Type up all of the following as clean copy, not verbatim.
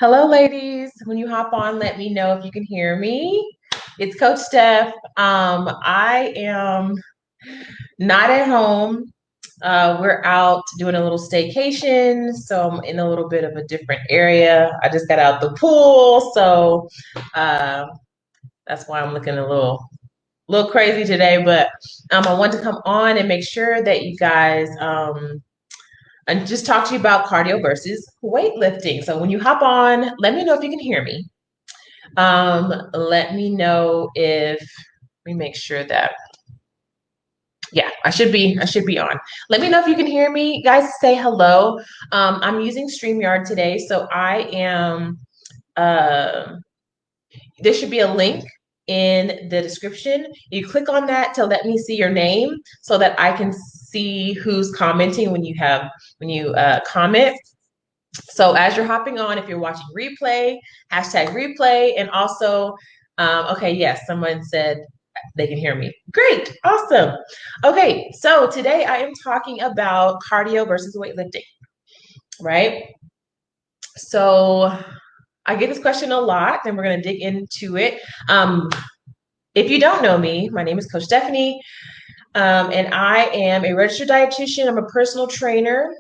Hello, ladies. When you hop on, let me know if you can hear me. It's Coach Steph. I am not at home. We're out doing a little staycation, so I'm in a little bit of a different area. I just got out the pool, so uh, that's why I'm looking a little crazy today. But I want to come on and make sure that you guys and just talk to you about cardio versus weightlifting. So when you hop on, let me know if you can hear me. Let me know if let me make sure that yeah, I should be on. Let me know if you can hear me. Guys, say hello. I'm using StreamYard today, so I am uh there should be a link in the description. You click on that to let me see your name so that I can see who's commenting when you comment. So as you're hopping on, if you're watching replay, hashtag replay, and also, okay, yes, someone said they can hear me. Great, awesome. Okay, so today I am talking about cardio versus weightlifting, right? So I get this question a lot, and we're going to dig into it. If you don't know me, my name is Coach Stephanie, and I am a registered dietitian. I'm a personal trainer.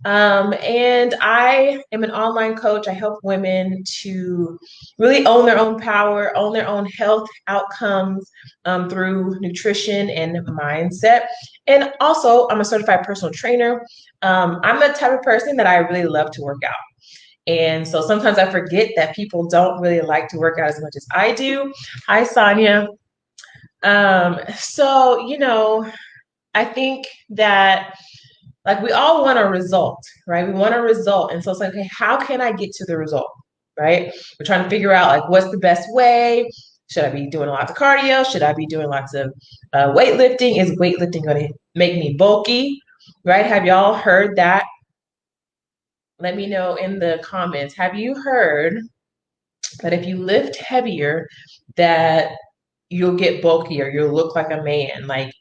And I am an online coach. I help women to really own their own power, own their own health outcomes through nutrition and mindset. And also, I'm a certified personal trainer. I'm the type of person that I really love to work out. And so sometimes I forget that people don't really like to work out as much as I do. Hi, Sonia. So, I think that like we all want a result, right? We want a result. And so it's like, okay, how can I get to the result? Right? We're trying to figure out like what's the best way. Should I be doing lots of cardio? Should I be doing lots of weightlifting? Is weightlifting going to make me bulky? Right? Have y'all heard that? Let me know in the comments. Have you heard that if you lift heavier, that you'll get bulkier, you'll look like a man? Like,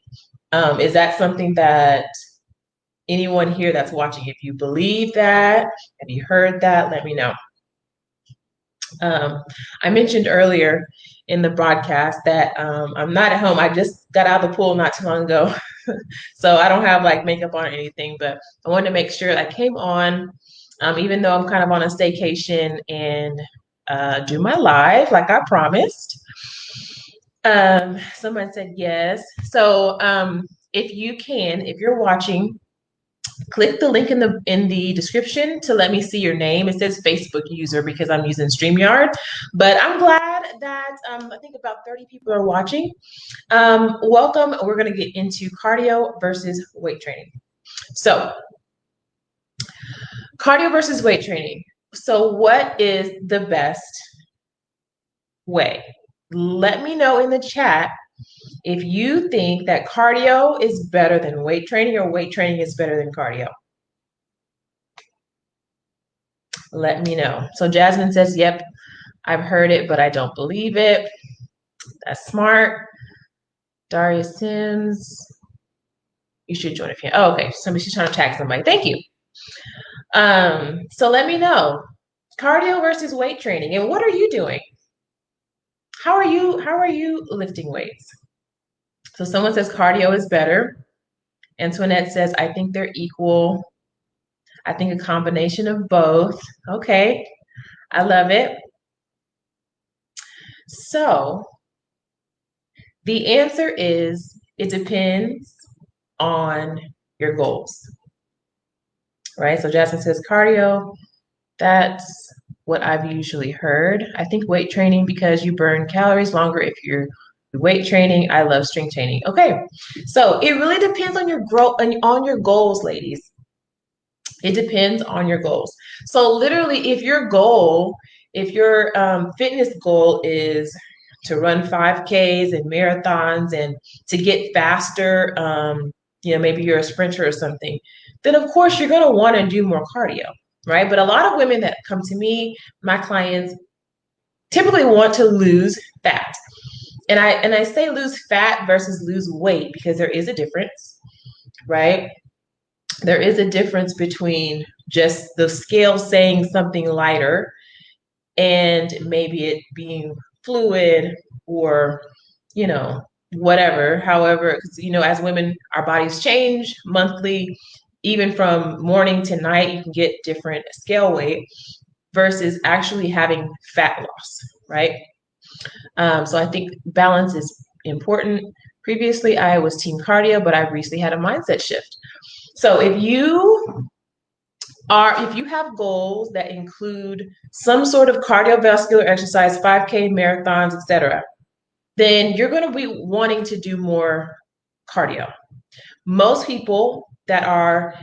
is that something that anyone here that's watching, if you believe that, have you heard that, let me know. I mentioned earlier in the broadcast that I'm not at home. I just got out of the pool not too long ago. So I don't have like makeup on or anything, but I wanted to make sure I came on, even though I'm kind of on a staycation, and do my live like I promised. Someone said yes. So if you're watching, click the link in the description to let me see your name. It says Facebook user because I'm using StreamYard, but I'm glad that I think about 30 people are watching. Welcome. We're going to get into cardio versus weight training. So, cardio versus weight training. So, what is the best way? Let me know in the chat if you think that cardio is better than weight training or weight training is better than cardio. Let me know. So Jasmine says, yep, I've heard it, but I don't believe it. That's smart. Darius Sims, you should join if you. Oh, okay. She's trying to tag somebody. Thank you. So let me know. Cardio versus weight training. And what are you doing? How are you lifting weights? So someone says cardio is better. Antoinette says, I think they're equal. I think a combination of both. Okay. I love it. So the answer is it depends on your goals, right? So Jasmine says cardio. That's what I've usually heard. I think weight training because you burn calories longer if you're weight training. I love strength training. Okay, so it really depends on your growth and on your goals, ladies. It depends on your goals. So literally, if your fitness goal is to run 5Ks and marathons and to get faster, maybe you're a sprinter or something, then of course you're going to want to do more cardio, right? But a lot of women that come to me, my clients, typically want to lose fat. And I say lose fat versus lose weight because there is a difference, right? There is a difference between just the scale saying something lighter and maybe it being fluid or, you know, whatever. However, 'cause, as women, our bodies change monthly, even from morning to night, you can get different scale weight versus actually having fat loss, right? So I think balance is important. Previously, I was team cardio, but I've recently had a mindset shift. So if you have goals that include some sort of cardiovascular exercise, 5K, marathons, etc., then you're going to be wanting to do more cardio. Most people that are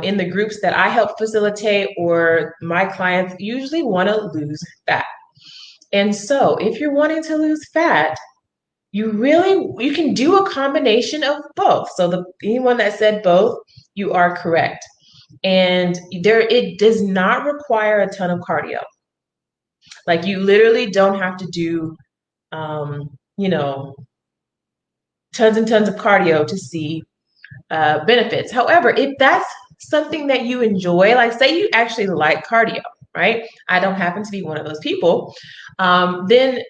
in the groups that I help facilitate or my clients usually want to lose fat. And so if you're wanting to lose fat, you can do a combination of both. So anyone that said both, you are correct. And it does not require a ton of cardio. Like you literally don't have to do, you know, tons and tons of cardio to see benefits. However, if that's something that you enjoy, like say you actually like cardio, right? I don't happen to be one of those people. Then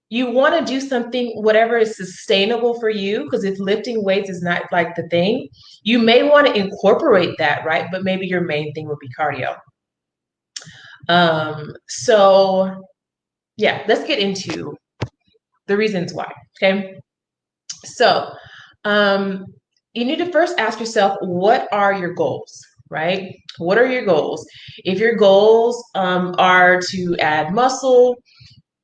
you want to do something, whatever is sustainable for you, because if lifting weights is not like the thing, you may want to incorporate that, right? But maybe your main thing would be cardio. So yeah, let's get into the reasons why. Okay. So you need to first ask yourself, what are your goals, right? What are your goals? If your goals are to add muscle,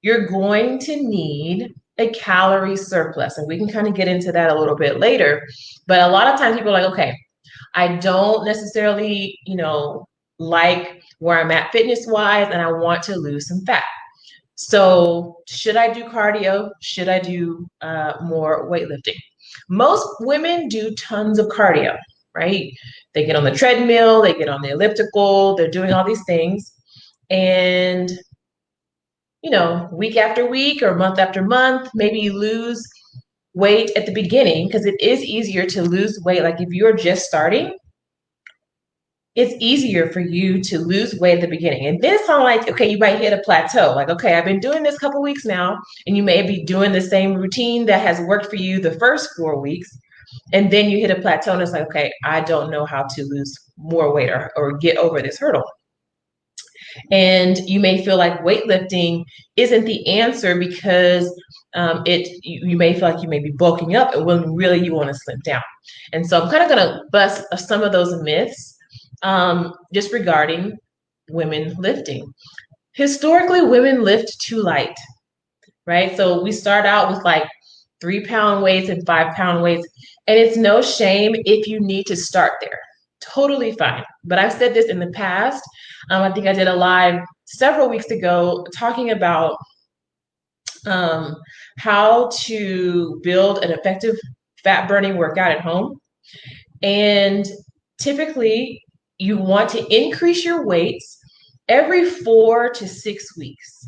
you're going to need a calorie surplus. And we can kind of get into that a little bit later. But a lot of times people are like, okay, I don't necessarily, like where I'm at fitness wise, and I want to lose some fat. So should I do cardio? Should I do more weightlifting? Most women do tons of cardio, right? They get on the treadmill, they get on the elliptical, they're doing all these things. And week after week or month after month, maybe you lose weight at the beginning because it is easier to lose weight. Like if you're just starting, it's easier for you to lose weight at the beginning. And then it's kind of like, okay, you might hit a plateau. Like, okay, I've been doing this a couple weeks now, and you may be doing the same routine that has worked for you the first 4 weeks. And then you hit a plateau and it's like, okay, I don't know how to lose more weight or get over this hurdle. And you may feel like weightlifting isn't the answer because you may feel like you may be bulking up and when really you want to slim down. And so I'm kind of going to bust some of those myths just regarding women lifting. Historically, women lift too light, right? So we start out with like 3-pound weights and 5-pound weights, and it's no shame if you need to start there. Totally fine. But I've said this in the past. I think I did a live several weeks ago talking about how to build an effective fat burning workout at home. And typically, you want to increase your weights every 4 to 6 weeks,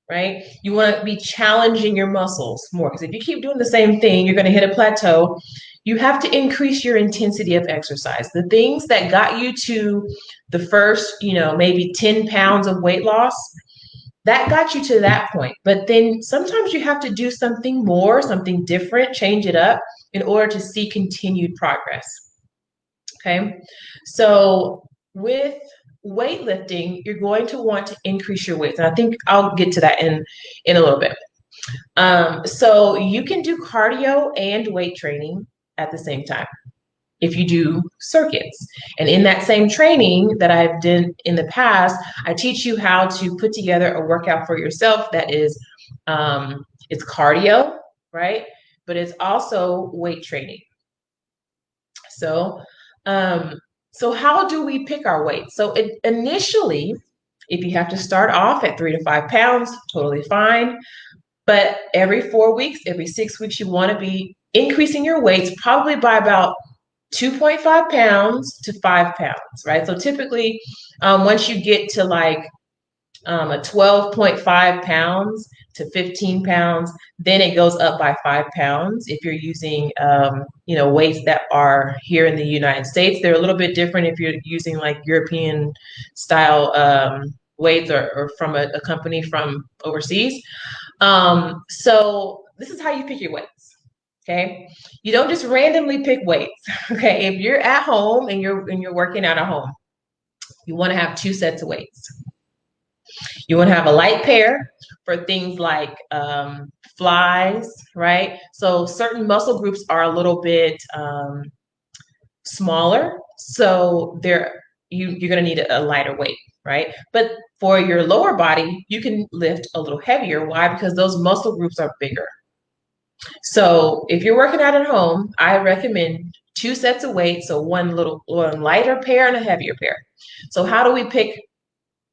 right? You want to be challenging your muscles more because if you keep doing the same thing, you're going to hit a plateau. You have to increase your intensity of exercise. The things that got you to the first, maybe 10 pounds of weight loss, that got you to that point. But then sometimes you have to do something more, something different, change it up in order to see continued progress. Okay. So with weightlifting, you're going to want to increase your weights. And I think I'll get to that in a little bit. So you can do cardio and weight training at the same time if you do circuits. And in that same training that I've done in the past, I teach you how to put together a workout for yourself that is, it's cardio, right? But it's also weight training. So how do we pick our weight? So initially, if you have to start off at 3 to 5 pounds, totally fine. But every 4 weeks, every 6 weeks, you want to be increasing your weights probably by about 2.5 pounds to 5 pounds, right? So typically, once you get to like a 12.5 pounds to 15 pounds, then it goes up by 5 pounds. If you're using, weights that are here in the United States, they're a little bit different if you're using like European style weights or from a company from overseas. So this is how you pick your weights. Okay. You don't just randomly pick weights. Okay. If you're at home and you're working out at home, you want to have two sets of weights. You want to have a light pair for things like flies, right? So certain muscle groups are a little bit smaller, so you're going to need a lighter weight, right? But for your lower body, you can lift a little heavier. Why? Because those muscle groups are bigger. So if you're working out at home, I recommend two sets of weights, so one lighter pair and a heavier pair. So how do we pick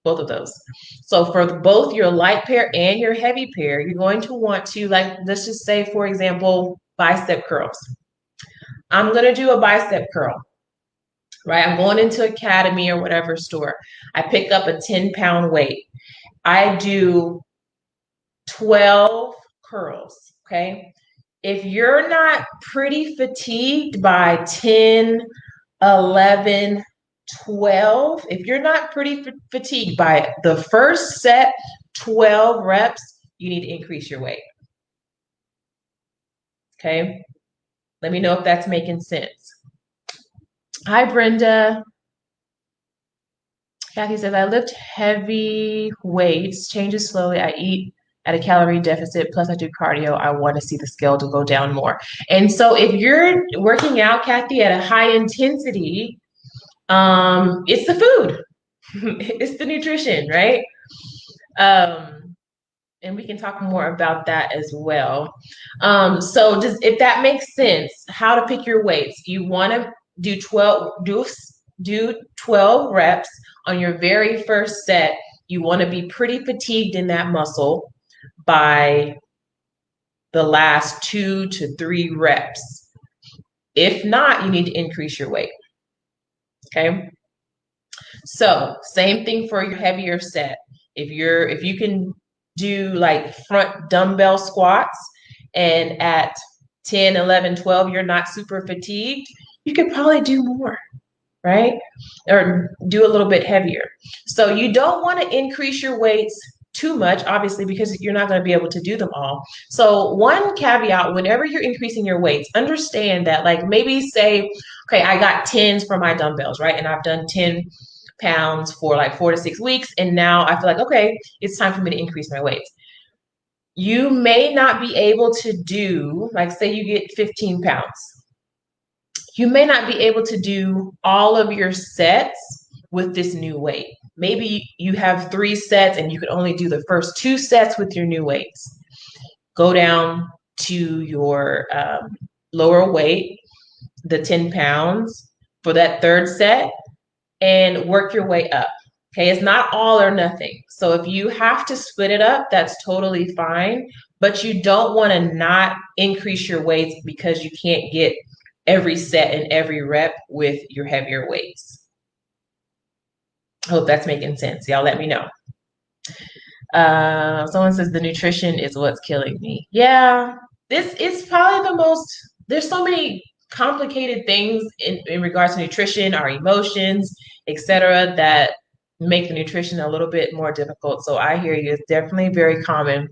both of those? So for both your light pair and your heavy pair, you're going to want to, like, let's just say, for example, bicep curls. I'm going to do a bicep curl, right? I'm going into Academy or whatever store. I pick up a 10-pound weight. I do 12 curls, okay? If you're not pretty fatigued by 10, 11, 12, if you're not pretty fatigued by the first set, 12 reps, you need to increase your weight. Okay? Let me know if that's making sense. Hi, Brenda. Kathy says, I lift heavy weights, changes slowly. I eat at a calorie deficit, plus I do cardio. I want to see the scale to go down more. And so if you're working out, Kathy, at a high intensity, it's the food. It's the nutrition, right? And we can talk more about that as well. So if that makes sense, how to pick your weights. You want to do 12 reps on your very first set. You want to be pretty fatigued in that muscle by the last 2 to 3 reps. If not, you need to increase your weight. Okay. So same thing for your heavier set. If you can do like front dumbbell squats and at 10, 11, 12, you're not super fatigued, you could probably do more, right? Or do a little bit heavier. So you don't want to increase your weights too much, obviously, because you're not going to be able to do them all. So one caveat, whenever you're increasing your weights, understand that, like, maybe say, okay, I got 10s for my dumbbells, right? And I've done 10 pounds for like 4 to 6 weeks. And now I feel like, okay, it's time for me to increase my weights. You may not be able to do, like, say you get 15 pounds. You may not be able to do all of your sets with this new weight. Maybe you have 3 sets and you could only do the first 2 sets with your new weights. Go down to your lower weight, the 10 pounds for that third set, and work your way up. Okay, it's not all or nothing. So if you have to split it up, that's totally fine. But you don't want to not increase your weights because you can't get every set and every rep with your heavier weights. I hope that's making sense. Y'all let me know. Someone says the nutrition is what's killing me. Yeah, this is probably the most, there's so many complicated things in regards to nutrition, our emotions, etc., that make the nutrition a little bit more difficult. So I hear you. It's definitely very common.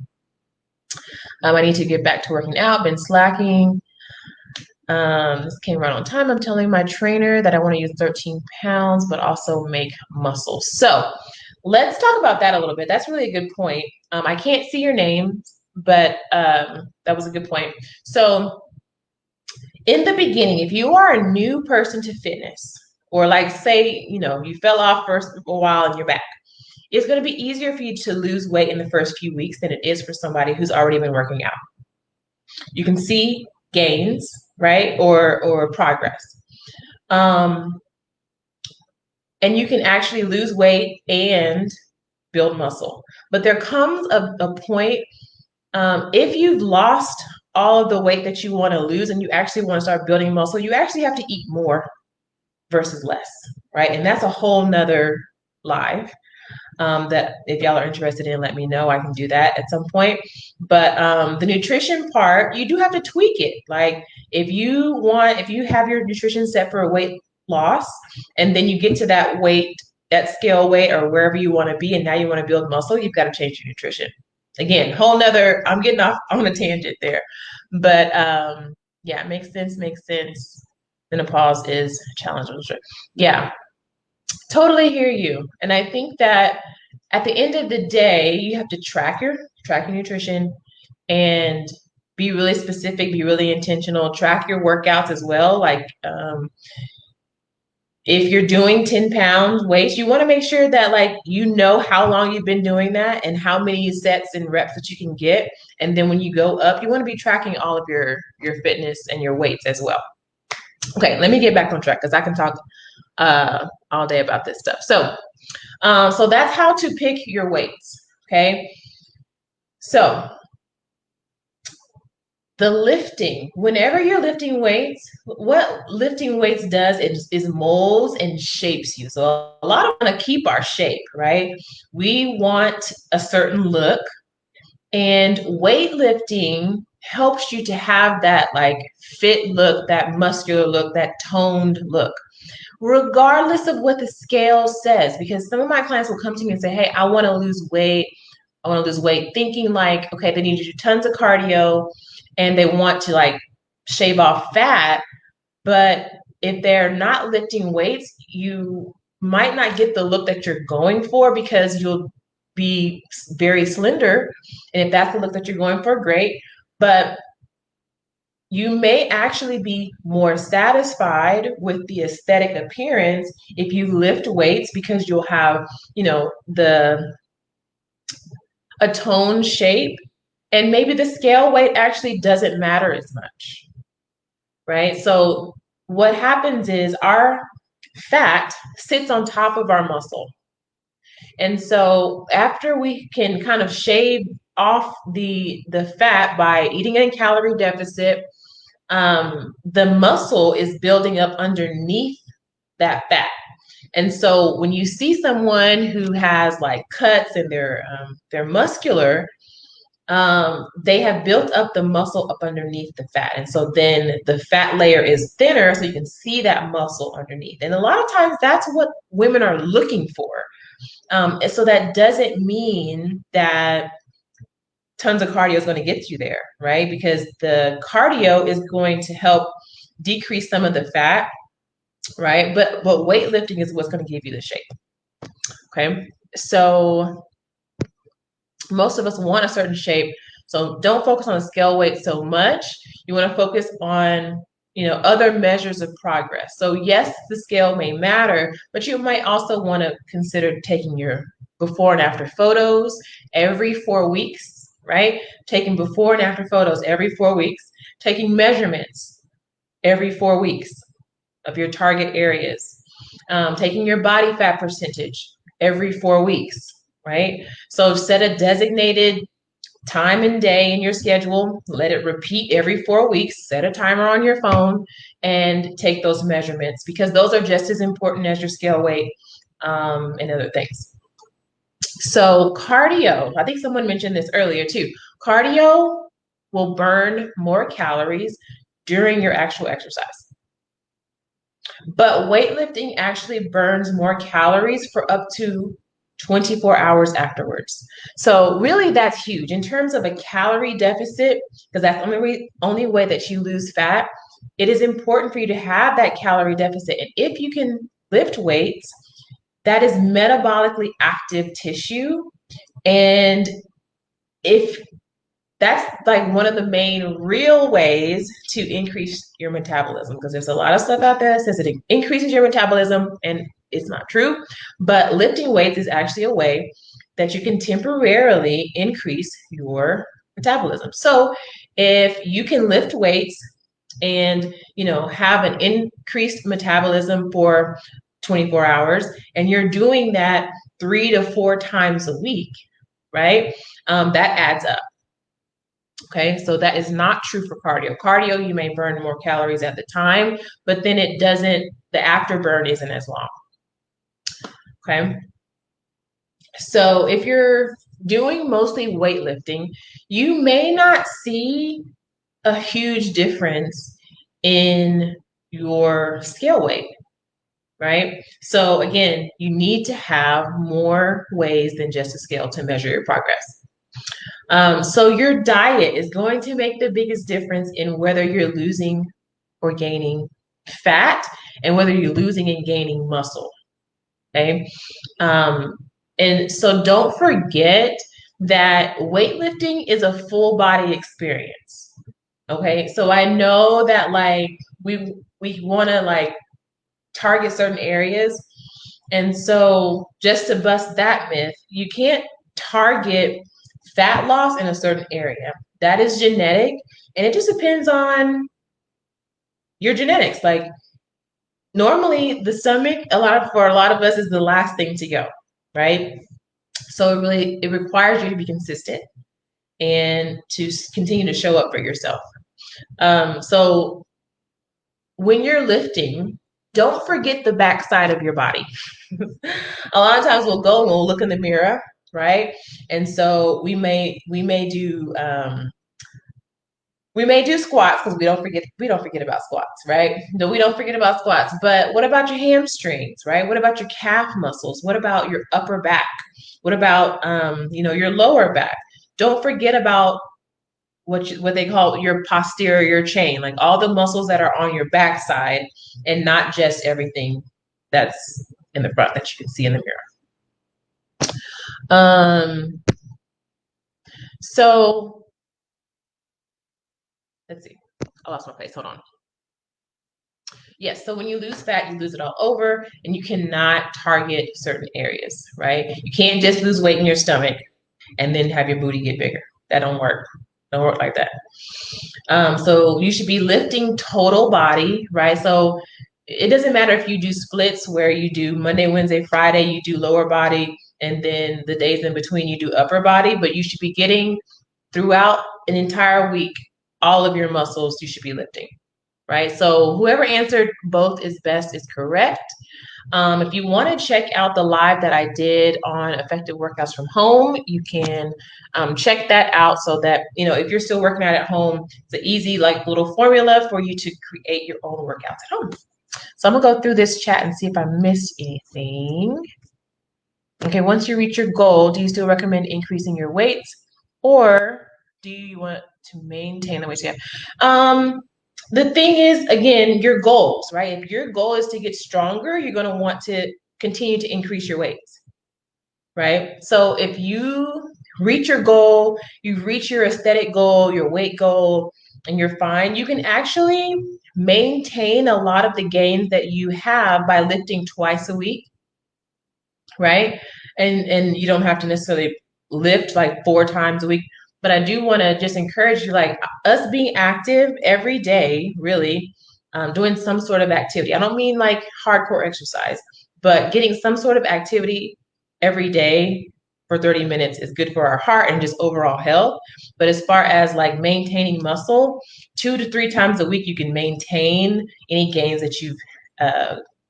I need to get back to working out, been slacking. This came right on time. I'm telling my trainer that I want to use 13 pounds, but also make muscle. So let's talk about that a little bit. That's really a good point. I can't see your name, but that was a good point. So in the beginning, if you are a new person to fitness, or like say, you fell off for a while and you're back, it's going to be easier for you to lose weight in the first few weeks than it is for somebody who's already been working out. You can see gains, right? Or progress. And you can actually lose weight and build muscle. But there comes a point, if you've lost all of the weight that you want to lose and you actually want to start building muscle, you actually have to eat more versus less, right? And that's a whole nother live that if y'all are interested in, let me know. I can do that at some point. But the nutrition part, you do have to tweak it. Like if you have your nutrition set for a weight loss and then you get to that weight that scale weight or wherever you want to be, and now you want to build muscle, you've got to change your nutrition. Again, whole nother, I'm getting off on a tangent there. But yeah, it makes sense, makes sense. Menopause is a challenge. Yeah, totally hear you. And I think that at the end of the day, you have to track your nutrition and be really specific, be really intentional, track your workouts as well. Like if you're doing 10 pound weights, you want to make sure that like you know how long you've been doing that and how many sets and reps that you can get. And then when you go up, you want to be tracking all of your fitness and your weights as well. Okay, let me get back on track because I can talk all day about this stuff. So that's how to pick your weights. Okay. So the lifting, whenever you're lifting weights, what lifting weights does is molds and shapes you. So a lot of us want to keep our shape, right? We want a certain look, and weightlifting helps you to have that like fit look, that muscular look, that toned look, regardless of what the scale says. Because some of my clients will come to me and say, hey, I want to lose weight. I want to lose weight, thinking like, okay, they need to do tons of cardio and they want to like shave off fat. But if they're not lifting weights, you might not get the look that you're going for because you'll be very slender. And if that's the look that you're going for, great. But you may actually be more satisfied with the aesthetic appearance if you lift weights because you'll have, a toned shape, and maybe the scale weight actually doesn't matter as much, right? So what happens is our fat sits on top of our muscle. And so after we can kind of shave off the fat by eating in calorie deficit, the muscle is building up underneath that fat. And so when you see someone who has like cuts and they're muscular, they have built up the muscle up underneath the fat. And so then the fat layer is thinner so you can see that muscle underneath. And a lot of times that's what women are looking for. And so that doesn't mean that tons of cardio is going to get you there, right? Because the cardio is going to help decrease some of the fat, right? But weightlifting is what's going to give you the shape. Okay. So most of us want a certain shape. So don't focus on the scale weight so much. You want to focus on, other measures of progress. So yes, the scale may matter, but you might also want to consider taking your before and after photos every 4 weeks, right? Taking before and after photos every 4 weeks, taking measurements every 4 weeks of your target areas, taking your body fat percentage every 4 weeks, right? So set a designated time and day in your schedule, let it repeat every 4 weeks, set a timer on your phone, and take those measurements because those are just as important as your scale weight and other things. So cardio, I think someone mentioned this earlier too. Cardio will burn more calories during your actual exercise. But weightlifting actually burns more calories for up to 24 hours afterwards. So really that's huge in terms of a calorie deficit, because that's the only way that you lose fat. It is important for you to have that calorie deficit. And if you can lift weights, that is metabolically active tissue. And if that's like one of the main real ways to increase your metabolism, because there's a lot of stuff out there that says it increases your metabolism and it's not true, but lifting weights is actually a way that you can temporarily increase your metabolism. So if you can lift weights and have an increased metabolism for 24 hours and you're doing that 3 to 4 times a week, right? That adds up. Okay, so that is not true for cardio. Cardio, you may burn more calories at the time, but then the afterburn isn't as long. Okay, so if you're doing mostly weightlifting, you may not see a huge difference in your scale weight. right? So again, you need to have more ways than just a scale to measure your progress. So your diet is going to make the biggest difference in whether you're losing or gaining fat and whether you're losing and gaining muscle. Okay. Um, and so don't forget that weightlifting is a full body experience. Okay. So I know that like we want to like target certain areas. And so just to bust that myth, you can't target fat loss in a certain area. That is genetic and it just depends on your genetics. Like normally the stomach, for a lot of us is the last thing to go, right? So it requires you to be consistent and to continue to show up for yourself. So when you're lifting, don't forget the backside of your body. A lot of times we'll go and we'll look in the mirror, right? And so we may do squats because we don't forget about squats, right? No, we don't forget about squats. But what about your hamstrings, right? What about your calf muscles? What about your upper back? What about your lower back? Don't forget about what they call your posterior chain, like all the muscles that are on your backside, and not just everything that's in the front that you can see in the mirror. So let's see. I lost my place. Hold on. Yes, so when you lose fat, you lose it all over, and you cannot target certain areas, right? You can't just lose weight in your stomach and then have your booty get bigger. That don't work. Don't work like that. So you should be lifting total body, right? So it doesn't matter if you do splits where you do Monday, Wednesday, Friday, you do lower body, and then the days in between you do upper body, but you should be getting throughout an entire week, all of your muscles you should be lifting, right? So whoever answered both is best is correct. If you want to check out the live that I did on effective workouts from home, you can check that out so that, if you're still working out at home, it's an easy like little formula for you to create your own workouts at home. So I'm gonna go through this chat and see if I missed anything. Okay, once you reach your goal, do you still recommend increasing your weights or do you want to maintain the weights you have? The thing is, again, your goals, right? If your goal is to get stronger, you're going to want to continue to increase your weights, right? So if you reach your goal, you reach your aesthetic goal, your weight goal, and you're fine, you can actually maintain a lot of the gains that you have by lifting twice a week, right? And you don't have to necessarily lift like 4 times a week. But I do want to just encourage you, like us being active every day, really, doing some sort of activity. I don't mean like hardcore exercise, but getting some sort of activity every day for 30 minutes is good for our heart and just overall health. But as far as like maintaining muscle, 2 to 3 times a week, you can maintain any gains that you've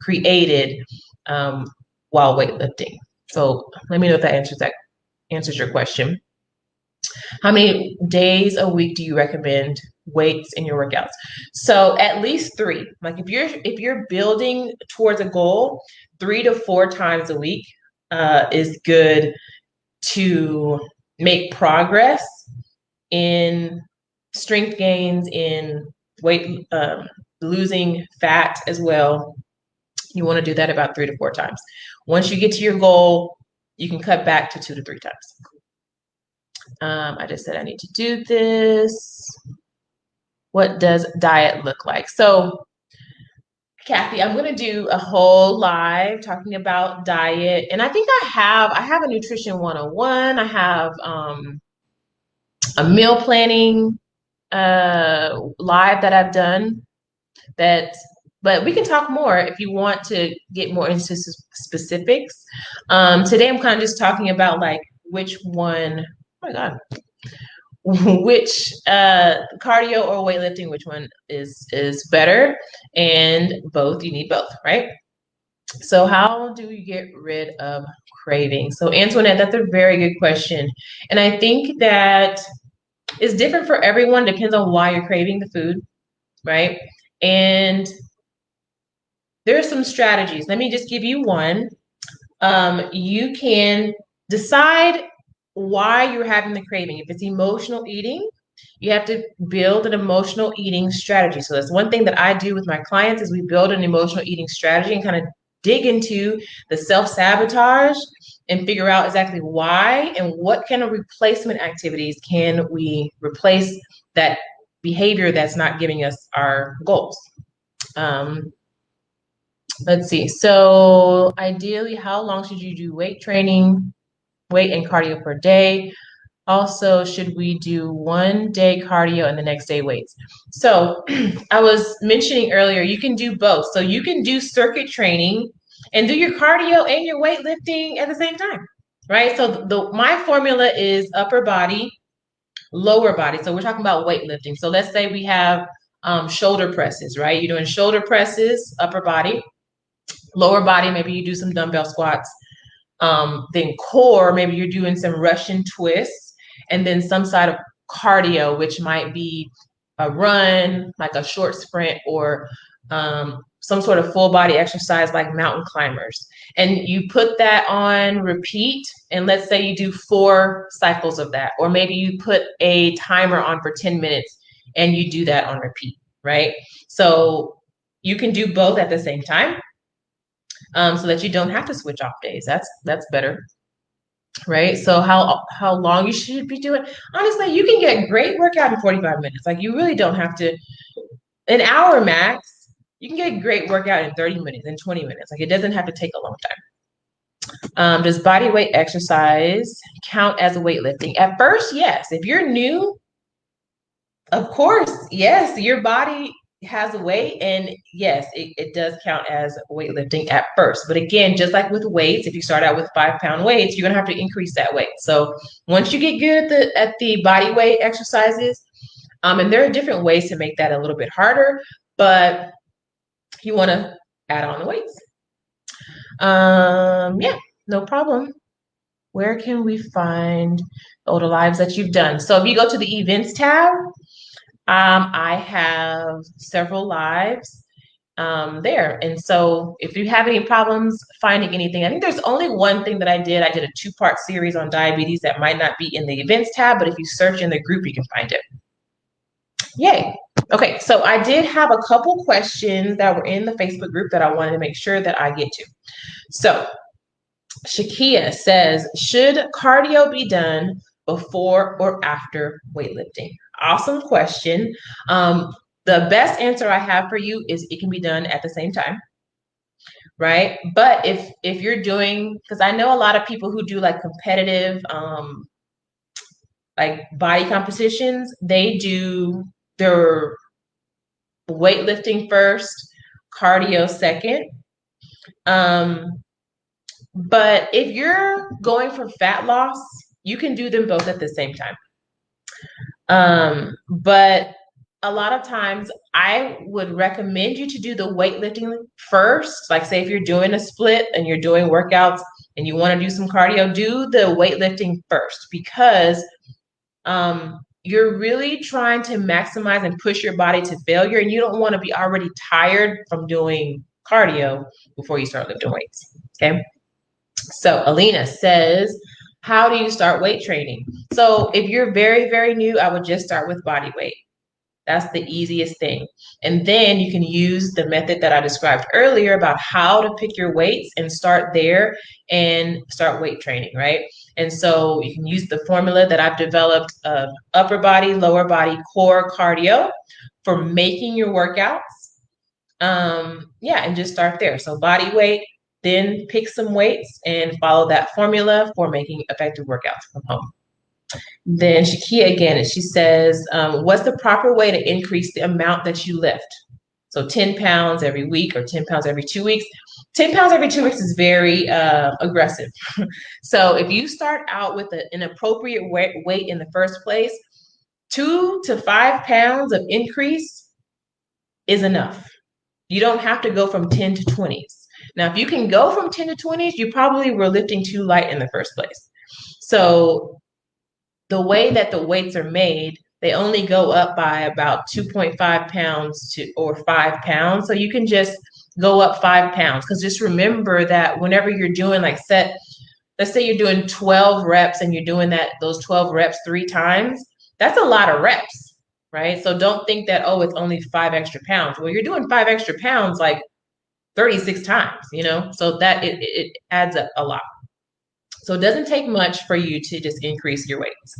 created while weightlifting. So let me know if that answers your question. How many days a week do you recommend weights in your workouts? So at least 3. Like if you're building towards a goal, 3 to 4 times a week is good to make progress in strength gains, in weight losing fat as well. You want to do that about 3 to 4 times. Once you get to your goal, you can cut back to 2 to 3 times. I just said I need to do this. What does diet look like? So, Kathy, I'm going to do a whole live talking about diet. And I think I have a nutrition 101. I have a meal planning live that I've done but we can talk more if you want to get more into specifics. Today I'm kind of just talking about like which one, oh my God, which cardio or weightlifting, which one is better, and both, you need both, right? So how do you get rid of craving? So Antoinette, that's a very good question. And I think that it's different for everyone, depends on why you're craving the food, right? And there are some strategies. Let me just give you one. You can decide why you're having the craving. If it's emotional eating, you have to build an emotional eating strategy. So that's one thing that I do with my clients is we build an emotional eating strategy and kind of dig into the self-sabotage and figure out exactly why and what kind of replacement activities can we replace that behavior that's not giving us our goals. Let's see. So ideally, how long should you do weight training, weight and cardio per day? Also, should we do 1 day cardio and the next day weights? So I was mentioning earlier, you can do both. So you can do circuit training and do your cardio and your weightlifting at the same time, right? So my formula is upper body, lower body. So we're talking about weightlifting. So let's say we have shoulder presses, right? You're doing shoulder presses, upper body. Lower body, maybe you do some dumbbell squats. Then core, maybe you're doing some Russian twists, and then some side of cardio, which might be a run, like a short sprint, or some sort of full body exercise like mountain climbers. And you put that on repeat, and let's say you do 4 cycles of that, or maybe you put a timer on for 10 minutes and you do that on repeat, right? So you can do both at the same time. So that you don't have to switch off days. That's better, right? So how long you should be doing? Honestly, you can get great workout in 45 minutes. Like you really don't have to an hour max. You can get great workout in 30 minutes, in 20 minutes. Like it doesn't have to take a long time. Does body weight exercise count as weightlifting? At first, yes. If you're new, of course, yes, your body has a weight, and yes, it does count as weightlifting at first. But again, just like with weights, if you start out with 5-pound weights, you're gonna have to increase that weight. So once you get good at the body weight exercises, and there are different ways to make that a little bit harder, but you want to add on the weights. Yeah, no problem. Where can we find all the lives that you've done? So if you go to the events tab, I have several lives there. And so if you have any problems finding anything, I think there's only one thing that I did. I did a 2-part series on diabetes that might not be in the events tab, but if you search in the group, you can find it. Yay. Okay, so I did have a couple questions that were in the Facebook group that I wanted to make sure that I get to. So Shakia says, should cardio be done before or after weightlifting? Awesome question. The best answer I have for you is it can be done at the same time, right? But if you're doing, because I know a lot of people who do like competitive like body competitions, they do their weightlifting first, cardio second. But if you're going for fat loss, you can do them both at the same time. But a lot of times I would recommend you to do the weightlifting first. Like say if you're doing a split and you're doing workouts and you want to do some cardio, do the weightlifting first, because you're really trying to maximize and push your body to failure, and you don't want to be already tired from doing cardio before you start lifting weights. Okay. So Alina says, how do you start weight training? So if you're very, very new, I would just start with body weight. That's the easiest thing. And then you can use the method that I described earlier about how to pick your weights and start there and start weight training, right? And so you can use the formula that I've developed of upper body, lower body, core, cardio for making your workouts. Yeah, and just start there. So body weight, then pick some weights and follow that formula for making effective workouts from home. Then Shakia again, and she says, what's the proper way to increase the amount that you lift? So 10 pounds every week or 10 pounds every 2 weeks. 10 pounds every 2 weeks is very aggressive. So if you start out with an appropriate weight in the first place, 2 to 5 pounds of increase is enough. You don't have to go from 10 to 20s. Now, if you can go from 10 to 20s, you probably were lifting too light in the first place. So the way that the weights are made, they only go up by about 2.5 pounds or 5 pounds. So you can just go up 5 pounds. Because just remember that whenever you're doing let's say you're doing 12 reps and you're doing those 12 reps 3 times, that's a lot of reps, right? So don't think that, oh, it's only 5 extra pounds. Well, you're doing 5 extra pounds like 36 times, so that it adds up a lot. So it doesn't take much for you to just increase your weights.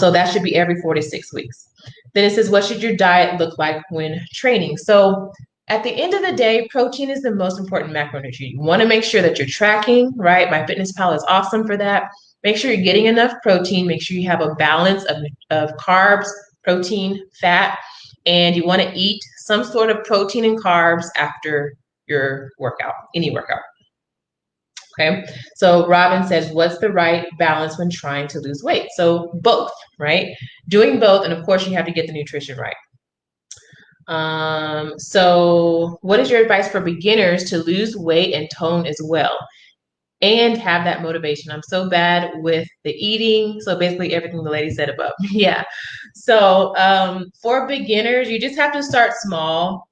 So that should be every 4 to 6 weeks. Then it says, what should your diet look like when training? So at the end of the day, protein is the most important macronutrient. You want to make sure that you're tracking, right? MyFitnessPal is awesome for that. Make sure you're getting enough protein. Make sure you have a balance of carbs, protein, fat, and you want to eat some sort of protein and carbs after your workout, any workout. Okay, so Robin says, what's the right balance when trying to lose weight? So both, right? Doing both, and of course you have to get the nutrition right. So what is your advice for beginners to lose weight and tone as well? And have that motivation. I'm so bad with the eating. So basically everything the lady said above. Yeah. So for beginners, you just have to start small.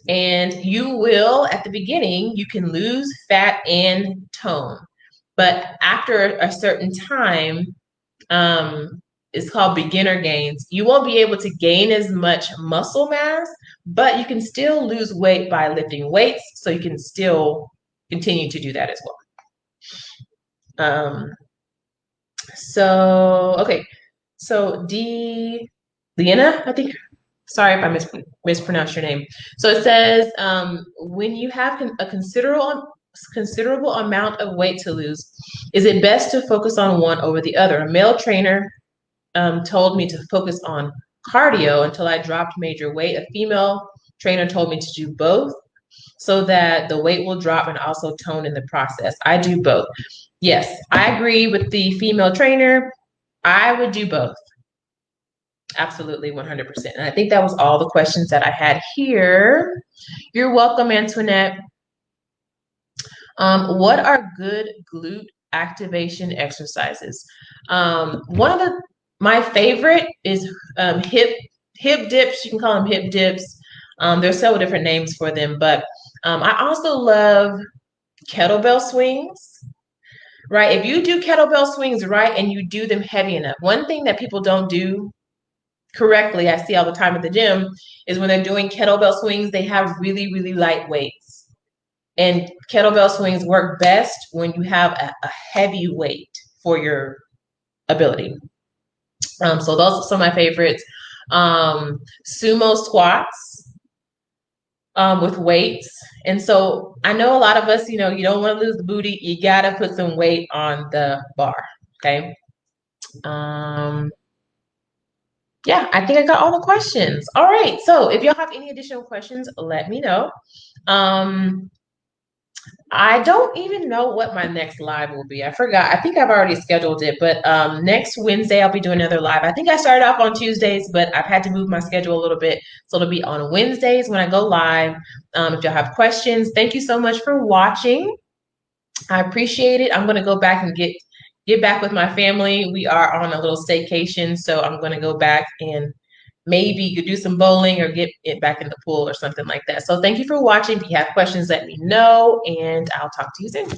And you will, at the beginning, you can lose fat and tone. But after a certain time, it's called beginner gains. You won't be able to gain as much muscle mass, but you can still lose weight by lifting weights. So you can still continue to do that as well. Okay. So Leanna, I think. Sorry if I mispronounced your name. So it says, when you have a considerable amount of weight to lose, is it best to focus on one over the other? A male trainer told me to focus on cardio until I dropped major weight. A female trainer told me to do both so that the weight will drop and also tone in the process. I do both. Yes, I agree with the female trainer. I would do both. Absolutely, 100%. And I think that was all the questions that I had here. You're welcome, Antoinette. What are good glute activation exercises? One of my favorite is hip dips. You can call them hip dips. There's several different names for them, but I also love kettlebell swings. Right? If you do kettlebell swings right and you do them heavy enough, one thing that people don't do correctly, I see all the time at the gym, is when they're doing kettlebell swings, they have really, really light weights. And kettlebell swings work best when you have a heavy weight for your ability. So those are some of my favorites. Sumo squats with weights. And so I know a lot of us, you don't want to lose the booty. You got to put some weight on the bar. Okay. Yeah, I think I got all the questions. All right. So if y'all have any additional questions, let me know. I don't even know what my next live will be. I forgot. I think I've already scheduled it, but next Wednesday I'll be doing another live. I think I started off on Tuesdays, but I've had to move my schedule a little bit. So it'll be on Wednesdays when I go live. If y'all have questions, thank you so much for watching. I appreciate it. I'm going to go back and get back with my family. We are on a little staycation, so I'm going to go back and maybe you do some bowling or get it back in the pool or something like that. So thank you for watching. If you have questions, let me know, and I'll talk to you soon.